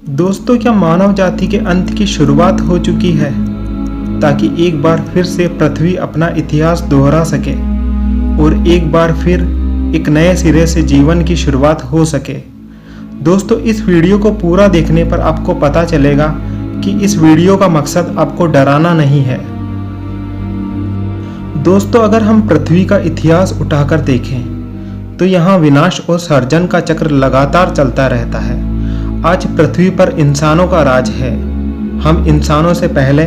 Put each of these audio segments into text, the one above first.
दोस्तों, क्या मानव जाति के अंत की शुरुआत हो चुकी है, ताकि एक बार फिर से पृथ्वी अपना इतिहास दोहरा सके और एक बार फिर एक नए सिरे से जीवन की शुरुआत हो सके। दोस्तों, इस वीडियो को पूरा देखने पर आपको पता चलेगा कि इस वीडियो का मकसद आपको डराना नहीं है। दोस्तों, अगर हम पृथ्वी का इतिहास उठाकर देखें तो यहाँ विनाश और सर्जन का चक्र लगातार चलता रहता है। आज पृथ्वी पर इंसानों का राज है। हम इंसानों से पहले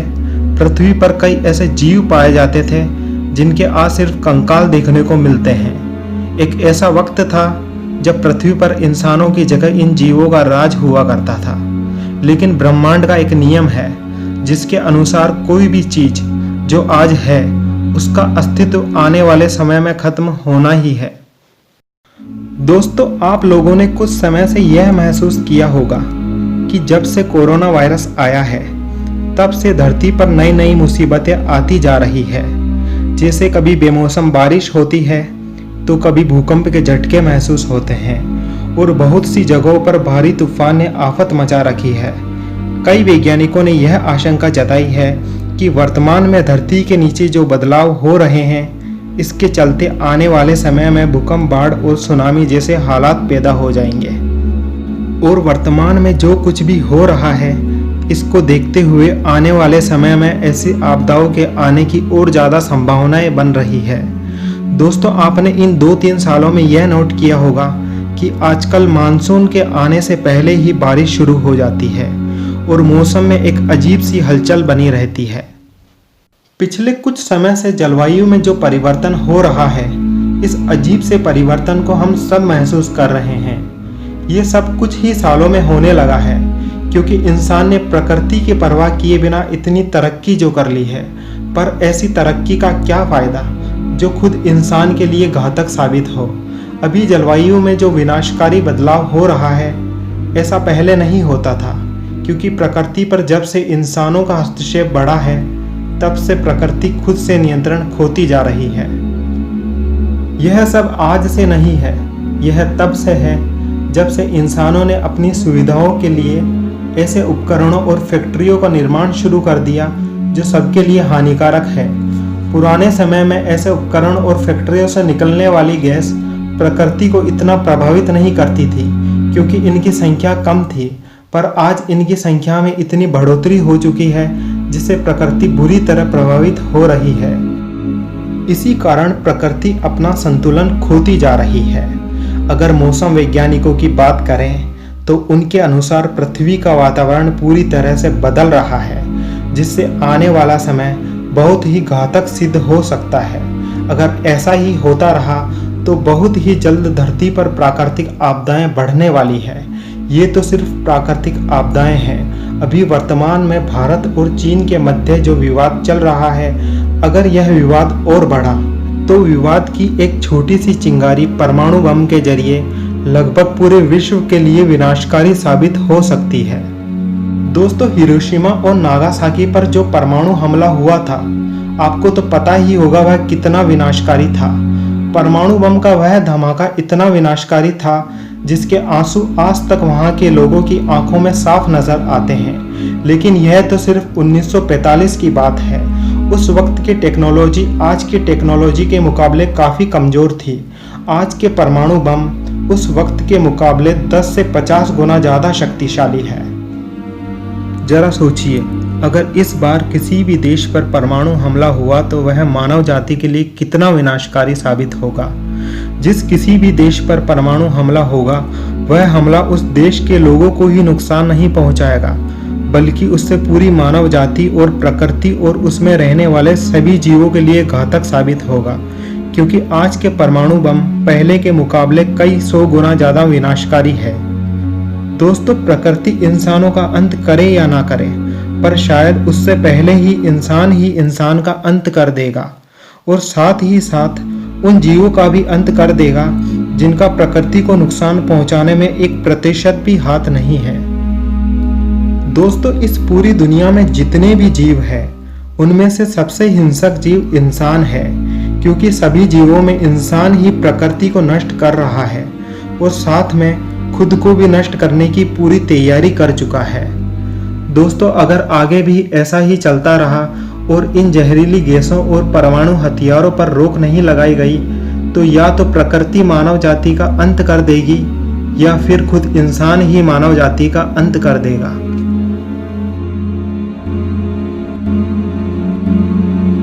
पृथ्वी पर कई ऐसे जीव पाए जाते थे जिनके आज सिर्फ कंकाल देखने को मिलते हैं। एक ऐसा वक्त था जब पृथ्वी पर इंसानों की जगह इन जीवों का राज हुआ करता था। लेकिन ब्रह्मांड का एक नियम है जिसके अनुसार कोई भी चीज जो आज है उसका अस्तित्व आने वाले समय में खत्म होना ही है। दोस्तों, आप लोगों ने कुछ समय से यह महसूस किया होगा कि जब से कोरोना वायरस आया है तब से धरती पर नई नई मुसीबतें आती जा रही है। जैसे कभी बेमौसम बारिश होती है तो कभी भूकंप के झटके महसूस होते हैं और बहुत सी जगहों पर भारी तूफान ने आफत मचा रखी है। कई वैज्ञानिकों ने यह आशंका जताई है कि वर्तमान में धरती के नीचे जो बदलाव हो रहे हैं इसके चलते आने वाले समय में भूकंप, बाढ़ और सुनामी जैसे हालात पैदा हो जाएंगे। और वर्तमान में जो कुछ भी हो रहा है इसको देखते हुए आने वाले समय में ऐसी आपदाओं के आने की और ज़्यादा संभावनाएं बन रही है। दोस्तों, आपने इन 2-3 सालों में यह नोट किया होगा कि आजकल मानसून के आने से पहले ही बारिश शुरू हो जाती है और मौसम में एक अजीब सी हलचल बनी रहती है। पिछले कुछ समय से जलवायु में जो परिवर्तन हो रहा है, इस अजीब से परिवर्तन को हम सब महसूस कर रहे हैं। ये सब कुछ ही सालों में होने लगा है क्योंकि इंसान ने प्रकृति की परवाह किए बिना इतनी तरक्की जो कर ली है। पर ऐसी तरक्की का क्या फ़ायदा जो खुद इंसान के लिए घातक साबित हो। अभी जलवायु में जो विनाशकारी बदलाव हो रहा है ऐसा पहले नहीं होता था, क्योंकि प्रकृति पर जब से इंसानों का हस्तक्षेप बढ़ा है तब से प्रकृति खुद से नियंत्रण खोती जा रही है। यह सब आज से नहीं है, यह तब से है जब से इंसानों ने अपनी सुविधाओं के लिए ऐसे उपकरणों और फैक्ट्रियों का निर्माण शुरू कर दिया जो सबके लिए हानिकारक है। पुराने समय में ऐसे उपकरण और फैक्ट्रियों से निकलने वाली गैस प्रकृति को इतना प्रभावित नहीं करती थी क्योंकि इनकी संख्या कम थी, पर आज इनकी संख्या में इतनी बढ़ोतरी हो चुकी है जिससे प्रकृति बुरी तरह प्रभावित हो रही है। इसी कारण प्रकृति अपना संतुलन खोती जा रही है। अगर मौसम वैज्ञानिकों की बात करें तो उनके अनुसार पृथ्वी का वातावरण पूरी तरह से बदल रहा है, जिससे आने वाला समय बहुत ही घातक सिद्ध हो सकता है। अगर ऐसा ही होता रहा तो बहुत ही जल्द धरती पर प्राकृतिक आपदाएं बढ़ने वाली है। ये तो सिर्फ प्राकृतिक आपदाएं हैं। अभी वर्तमान में भारत और चीन के मध्य जो विवाद चल रहा है, अगर यह विवाद और बढ़ा तो विवाद की एक छोटी सी चिंगारी परमाणु बम के जरिए लगभग पूरे विश्व के लिए विनाशकारी साबित हो सकती है। दोस्तों, हिरोशिमा और नागासाकी पर जो परमाणु हमला हुआ था, आपको तो पता ही होगा वह कितना विनाशकारी था। परमाणु बम का वह धमाका इतना विनाशकारी था जिसके आंसू आज तक वहां के लोगों की आंखों में साफ नजर आते हैं। लेकिन यह तो सिर्फ 1945 की बात है। उस वक्त की टेक्नोलॉजी आज की टेक्नोलॉजी के मुकाबले काफ़ी कमज़ोर थी। आज के परमाणु बम उस वक्त के मुकाबले 10 से 50 गुना ज़्यादा शक्तिशाली है। जरा सोचिए, अगर इस बार किसी भी देश पर परमाणु हमला हुआ तो वह मानव जाति के लिए कितना विनाशकारी साबित होगा। जिस किसी भी देश पर परमाणु हमला होगा वह हमला उस देश के लोगों को ही नुकसान नहीं पहुंचाएगा, बल्कि उससे पूरी मानव जाति और प्रकृति और उसमें रहने वाले सभी जीवों के लिए घातक साबित होगा, क्योंकि आज के परमाणु बम पहले के मुकाबले कई 100 गुना ज़्यादा विनाशकारी है। दोस्तों, प्रकृति इंसानों का अंत करे या ना करे, पर शायद उससे पहले ही इंसान का अंत कर देगा और साथ ही साथ उन जीवों का भी अंत कर देगा जिनका प्रकृति को नुकसान पहुंचाने में 1% भी हाथ नहीं है। दोस्तों, इस पूरी दुनिया में जितने भी जीव हैं उनमें से सबसे हिंसक जीव इंसान है, क्योंकि सभी जीवों में इंसान ही प्रकृति को नष्ट कर रहा है और साथ में खुद को भी नष्ट करने की पूरी तैयारी कर चुका है। दोस्तों, अगर आगे भी ऐसा ही चलता रहा और इन जहरीली गैसों और परमाणु हथियारों पर रोक नहीं लगाई गई तो या तो प्रकृति मानव जाति का अंत कर देगी या फिर खुद इंसान ही मानव जाति का अंत कर देगा।